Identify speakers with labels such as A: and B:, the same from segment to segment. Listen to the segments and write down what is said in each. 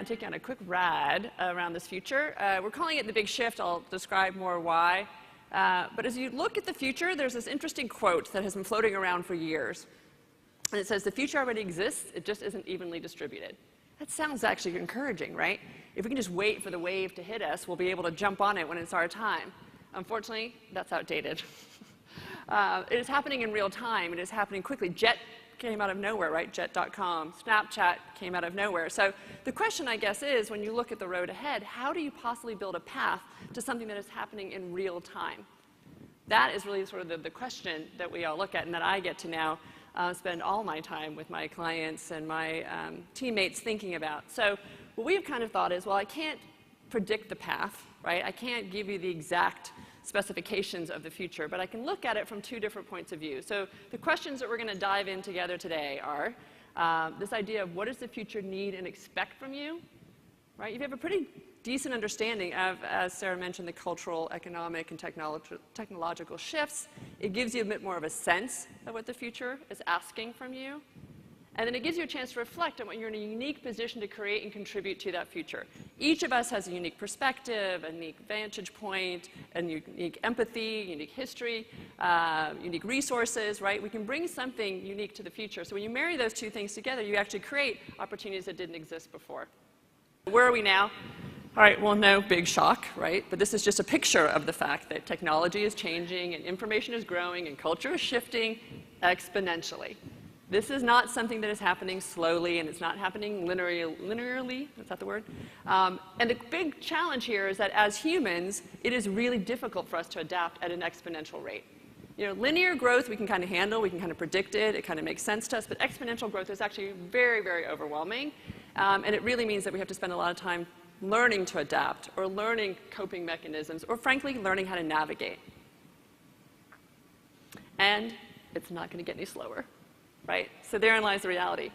A: taking on a quick ride around this future. We're calling it the big shift. I'll describe more why. But as you look at the future, there's this interesting quote that has been floating around for years. And it says, the future already exists, it just isn't evenly distributed. That sounds actually encouraging, right? If we can just wait for the wave to hit us, we'll be able to jump on it when it's our time. Unfortunately, that's outdated. It is happening in real time. It is happening quickly. Jet came out of nowhere, right? Jet.com. Snapchat came out of nowhere. So the question, I guess, is when you look at the road ahead, how do you possibly build a path to something that is happening in real time? That is really sort of the question that we all look at and that I get to now spend all my time with my clients and my teammates thinking about. So what we have kind of thought is, well, I can't predict the path, right? I can't give you the exact specifications of the future, but I can look at it from two different points of view. So the questions that we're going to dive in together today are this idea of what does the future need and expect from you, right? You have a pretty decent understanding of, as Sarah mentioned, the cultural, economic, and technological shifts. It gives you a bit more of a sense of what the future is asking from you. And then it gives you a chance to reflect on what you're in a unique position to create and contribute to that future. Each of us has a unique perspective, a unique vantage point, a unique empathy, unique history, unique resources, right? We can bring something unique to the future. So when you marry those two things together, you actually create opportunities that didn't exist before. Where are we now? All right, well, no big shock, right? But this is just a picture of the fact that technology is changing and information is growing and culture is shifting exponentially. This is not something that is happening slowly, and it's not happening linearly. Is that the word? And the big challenge here is that as humans, it is really difficult for us to adapt at an exponential rate. You know, linear growth we can kind of handle, we can kind of predict it, it kind of makes sense to us, but exponential growth is actually very, very overwhelming. And it really means that we have to spend a lot of time learning to adapt, or learning coping mechanisms, or frankly, learning how to navigate. And it's not going to get any slower. Right? So therein lies the reality.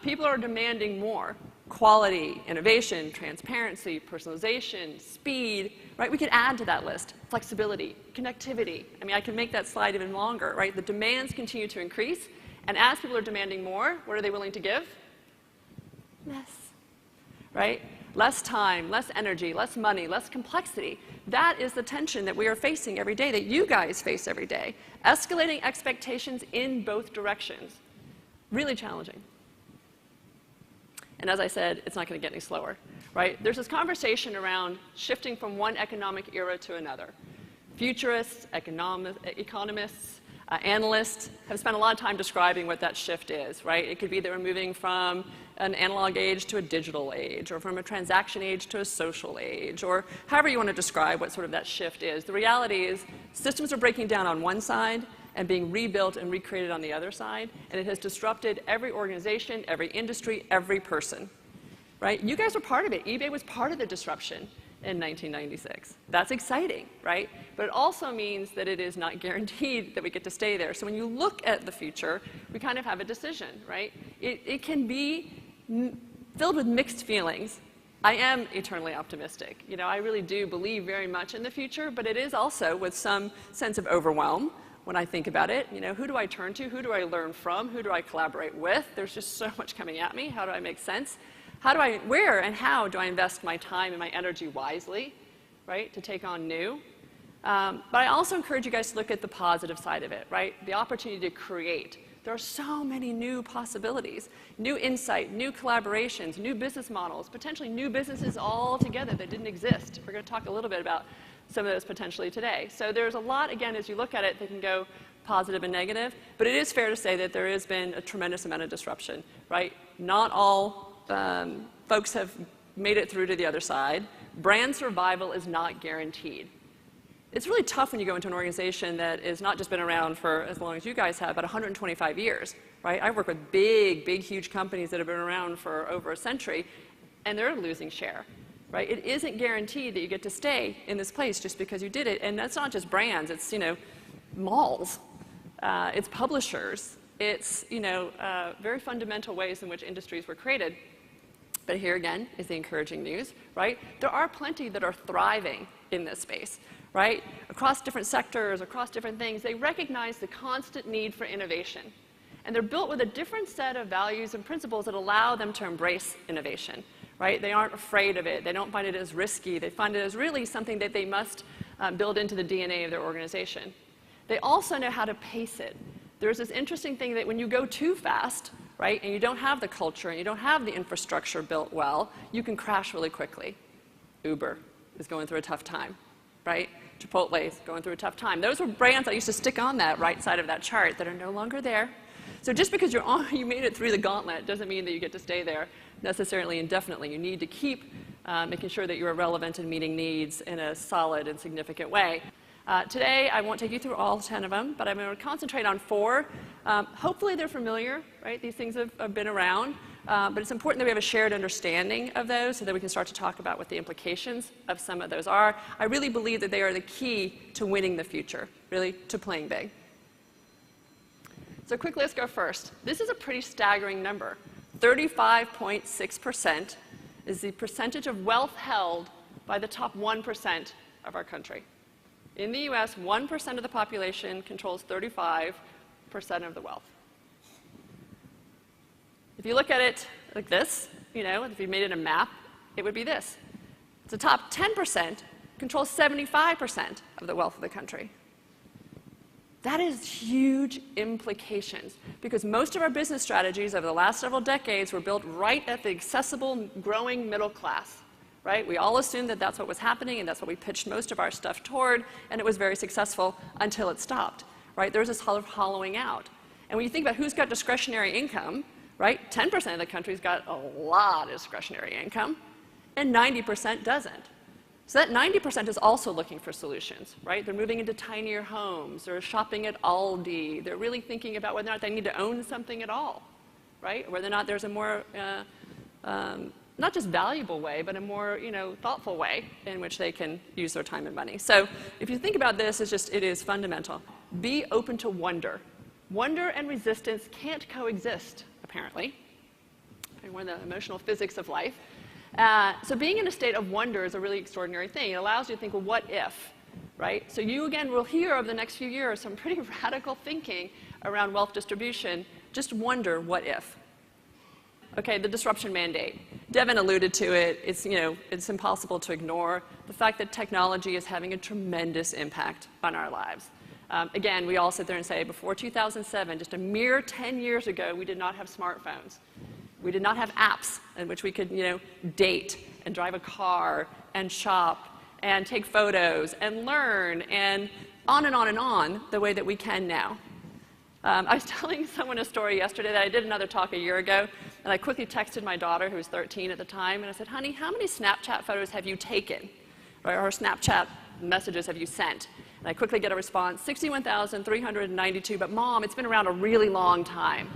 A: People are demanding more. Quality, innovation, transparency, personalization, speed, right? We could add to that list. Flexibility, connectivity. I mean, I can make that slide even longer, right? The demands continue to increase, and as people are demanding more, what are they willing to give? Less, right? Less time, less energy, less money, less complexity. That is the tension that we are facing every day, that you guys face every day. Escalating expectations in both directions. Really challenging. And as I said, it's not going to get any slower, right? There's this conversation around shifting from one economic era to another. Futurists, economists, analysts have spent a lot of time describing what that shift is, right? It could be that we're moving from an analog age to a digital age, or from a transaction age to a social age, or however you want to describe what sort of that shift is. The reality is systems are breaking down on one side and being rebuilt and recreated on the other side, and it has disrupted every organization, every industry, every person, right? You guys were part of it. eBay was part of the disruption in 1996. That's exciting, right? But it also means that it is not guaranteed that we get to stay there. So when you look at the future, we kind of have a decision, right? It can be filled with mixed feelings. I am eternally optimistic. You know, I really do believe very much in the future, but it is also with some sense of overwhelm when I think about it. You know, who do I turn to? Who do I learn from? Who do I collaborate with? There's just so much coming at me. How do I make sense? Where and how do I invest my time and my energy wisely, right, to take on new? But I also encourage you guys to look at the positive side of it, right? The opportunity to create. There are so many new possibilities, new insight, new collaborations, new business models, potentially new businesses altogether that didn't exist. We're going to talk a little bit about some of those potentially today. So there's a lot, again, as you look at it, that can go positive and negative, but it is fair to say that there has been a tremendous amount of disruption, right? Not all folks have made it through to the other side. Brand survival is not guaranteed. It's really tough when you go into an organization that has not just been around for as long as you guys have, but 125 years, right? I work with big, huge companies that have been around for over a century, and they're losing share, right? It isn't guaranteed that you get to stay in this place just because you did it, and that's not just brands. It's, you know, malls. It's publishers. It's, you know, very fundamental ways in which industries were created. But here again is the encouraging news, right? There are plenty that are thriving in this space, right? Across different sectors, across different things, they recognize the constant need for innovation. And they're built with a different set of values and principles that allow them to embrace innovation, right? They aren't afraid of it. They don't find it as risky. They find it as really something that they must build into the DNA of their organization. They also know how to pace it. There's this interesting thing that when you go too fast, right, and you don't have the culture and you don't have the infrastructure built well, you can crash really quickly. Uber is going through a tough time, right? Chipotle is going through a tough time. Those were brands that I used to stick on that right side of that chart that are no longer there. So just because you made it through the gauntlet doesn't mean that you get to stay there necessarily indefinitely. You need to keep making sure that you are relevant and meeting needs in a solid and significant way. Today, I won't take you through all 10 of them, but I'm going to concentrate on 4. Hopefully they're familiar, right? These things have been around, but it's important that we have a shared understanding of those so that we can start to talk about what the implications of some of those are. I really believe that they are the key to winning the future, really, to playing big. So quickly, let's go first. This is a pretty staggering number. 35.6% is the percentage of wealth held by the top 1% of our country. In the US, 1% of the population controls 35% of the wealth. If you look at it like this, if you made it a map, it would be this. The top 10% controls 75% of the wealth of the country. That is huge implications because most of our business strategies over the last several decades were built right at the accessible, growing middle class. Right? We all assumed that that's what was happening, and that's what we pitched most of our stuff toward, and it was very successful until it stopped. Right? There was this sort of hollowing out. And when you think about who's got discretionary income, right? 10% of the country's got a lot of discretionary income, and 90% doesn't. So that 90% is also looking for solutions, right? They're moving into tinier homes, they're shopping at Aldi, they're really thinking about whether or not they need to own something at all, right? Whether or not there's a more not just valuable way, but a more thoughtful way in which they can use their time and money. So if you think about this, it is fundamental. Be open to wonder. Wonder and resistance can't coexist, apparently. One of the emotional physics of life. So being in a state of wonder is a really extraordinary thing. It allows you to think, well, what if? Right? So you, again, will hear over the next few years some pretty radical thinking around wealth distribution. Just wonder, what if? Okay, the disruption mandate. Devin alluded to it. It's impossible to ignore the fact that technology is having a tremendous impact on our lives. Again, we all sit there and say, before 2007, just a mere 10 years ago, we did not have smartphones. We did not have apps in which we could, date and drive a car and shop and take photos and learn and on the way that we can now. I was telling someone a story yesterday that I did another talk a year ago, and I quickly texted my daughter, who was 13 at the time, and I said, honey, how many Snapchat photos have you taken? Or Snapchat messages have you sent? And I quickly get a response, 61,392, but Mom, it's been around a really long time.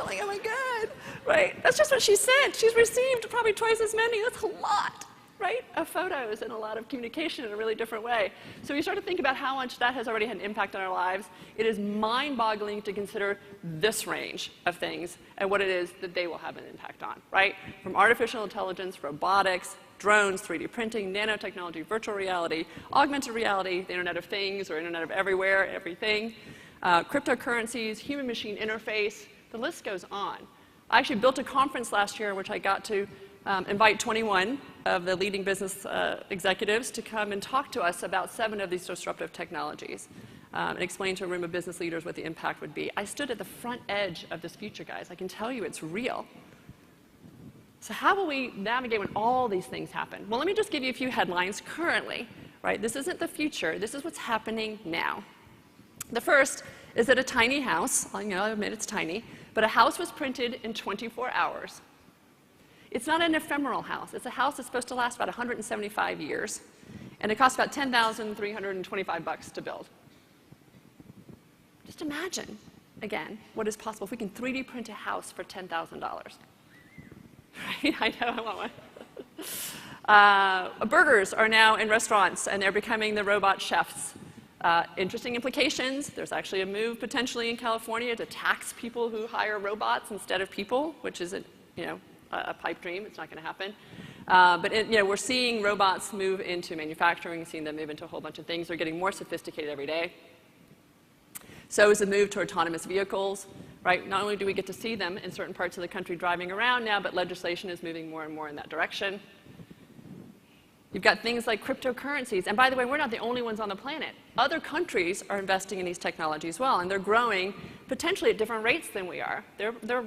A: I'm like, oh my God, right? That's just what she sent. She's received probably twice as many. That's a lot, right, of photos and a lot of communication in a really different way. So you start to think about how much that has already had an impact on our lives. It is mind-boggling to consider this range of things and what it is that they will have an impact on, right? From artificial intelligence, robotics, drones, 3D printing, nanotechnology, virtual reality, augmented reality, the Internet of Things or Internet of Everywhere, everything, cryptocurrencies, human-machine interface, the list goes on. I actually built a conference last year in which I got to invite 21 of the leading business executives to come and talk to us about 7 of these disruptive technologies and explain to a room of business leaders what the impact would be. I stood at the front edge of this future, guys. I can tell you it's real. So how will we navigate when all these things happen? Well, let me just give you a few headlines currently, right? This isn't the future. This is what's happening now. The first is that a tiny house, I admit it's tiny, but a house was printed in 24 hours. It's not an ephemeral house. It's a house that's supposed to last about 175 years, and it costs about $10,325 to build. Just imagine, again, what is possible if we can 3D print a house for $10,000. Right? I know, I want one. Burgers are now in restaurants, and they're becoming the robot chefs. Interesting implications. There's actually a move potentially in California to tax people who hire robots instead of people, which is a pipe dream. It's not going to happen. But we're seeing robots move into manufacturing, seeing them move into a whole bunch of things. They're getting more sophisticated every day. So is the move to autonomous vehicles. right? Not only do we get to see them in certain parts of the country driving around now, but legislation is moving more and more in that direction. You've got things like cryptocurrencies. And by the way, we're not the only ones on the planet. Other countries are investing in these technologies as well, and they're growing potentially at different rates than we are. Their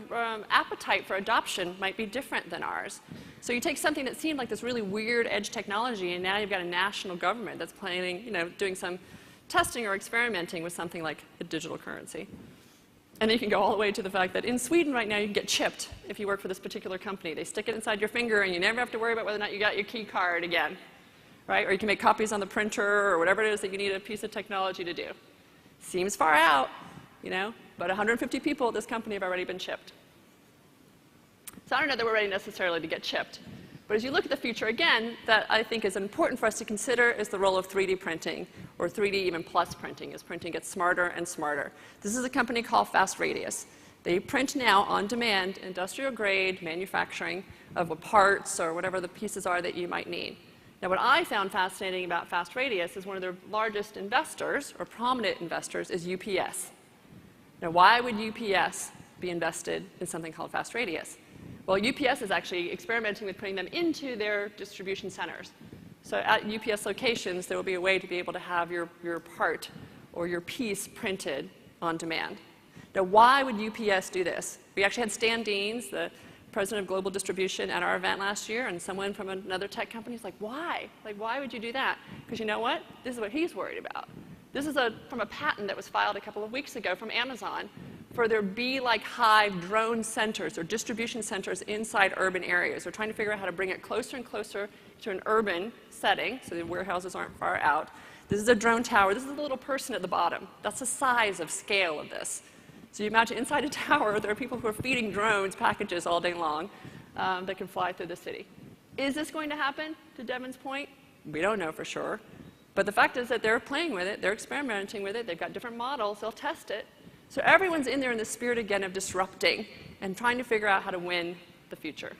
A: appetite for adoption might be different than ours. So you take something that seemed like this really weird edge technology, and now you've got a national government that's planning, doing some testing or experimenting with something like a digital currency. And you can go all the way to the fact that in Sweden right now you can get chipped if you work for this particular company. They stick it inside your finger and you never have to worry about whether or not you got your key card again, right? Or you can make copies on the printer or whatever it is that you need a piece of technology to do. Seems far out, but 150 people at this company have already been chipped. So I don't know that we're ready necessarily to get chipped. But as you look at the future, again, that I think is important for us to consider is the role of 3D printing, or 3D even plus printing, as printing gets smarter and smarter. This is a company called Fast Radius. They print now on demand, industrial grade manufacturing of parts or whatever the pieces are that you might need. Now what I found fascinating about Fast Radius is one of their largest investors, or prominent investors, is UPS. Now why would UPS be invested in something called Fast Radius? Well, UPS is actually experimenting with putting them into their distribution centers. So at UPS locations, there will be a way to be able to have your part or your piece printed on demand. Now, why would UPS do this? We actually had Stan Deans, the president of global distribution, at our event last year, and someone from another tech company is like, why? Like, why would you do that? Because you know what? This is what he's worried about. This is from a patent that was filed a couple of weeks ago from Amazon for their bee-like hive drone centers or distribution centers inside urban areas. They're trying to figure out how to bring it closer and closer to an urban setting so the warehouses aren't far out. This is a drone tower. This is a little person at the bottom. That's the size of scale of this. So you imagine inside a tower, there are people who are feeding drones packages all day long that can fly through the city. Is this going to happen, to Devin's point? We don't know for sure. But the fact is that they're playing with it. They're experimenting with it. They've got different models. They'll test it. So everyone's in there in the spirit, again, of disrupting and trying to figure out how to win the future.